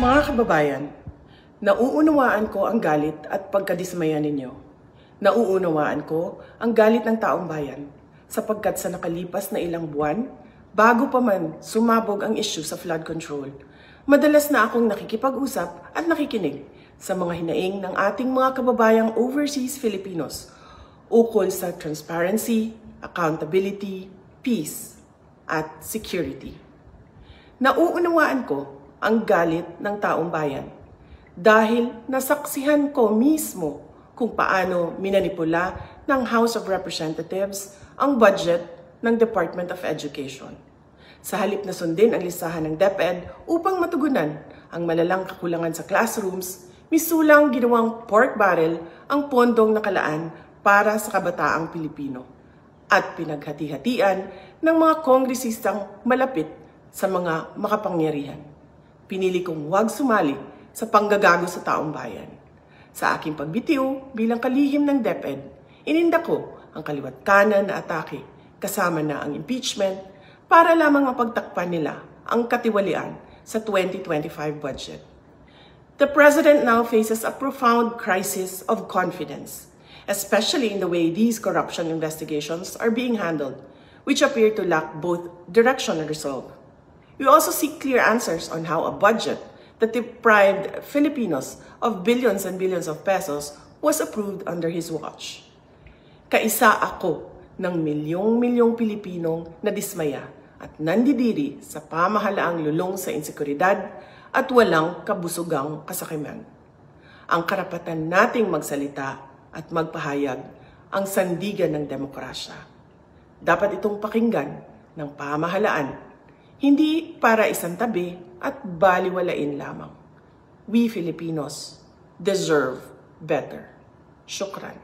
Mga kababayan, nauunawaan ko ang galit at pagkadismaya ninyo. Nauunawaan ko ang galit ng taong bayan sapagkat sa nakalipas na ilang buwan, bago pa man sumabog ang issue sa flood control, madalas na akong nakikipag-usap at nakikinig sa mga hinaing ng ating mga kababayang overseas Filipinos ukol sa transparency, accountability, peace, at security. Nauunawaan ko ang galit ng taong bayan dahil nasaksihan ko mismo kung paano minanipula ng House of Representatives ang budget ng Department of Education. Sa halip na sundin ang listahan ng DepEd upang matugunan ang malalang kakulangan sa classrooms, misulang ginawang pork barrel ang pondong nakalaan para sa kabataang Pilipino at pinaghati-hatian ng mga kongresistang malapit sa mga makapangyarihan. Pinili kong huwag sumali sa panggagago sa taong bayan. Sa aking pagbitiw bilang kalihim ng DepEd, ininda ko ang kaliwat kanan na atake kasama na ang impeachment para lamang mapagtakpan nila ang katiwalian sa 2025 budget. The President now faces a profound crisis of confidence, especially in the way these corruption investigations are being handled, which appear to lack both direction and resolve. We also seek clear answers on how a budget that deprived Filipinos of billions and billions of pesos was approved under his watch. Kaisa ako ng milyong-milyong Pilipinong nadismaya at nandidiri sa pamahalaang lulong sa insekuridad at walang kabusugang kasakiman. Ang karapatan nating magsalita at magpahayag ang sandigan ng demokrasya. Dapat itong pakinggan ng pamahalaan, hindi para isantabi at baliwalain lamang. We Filipinos deserve better. Shukran.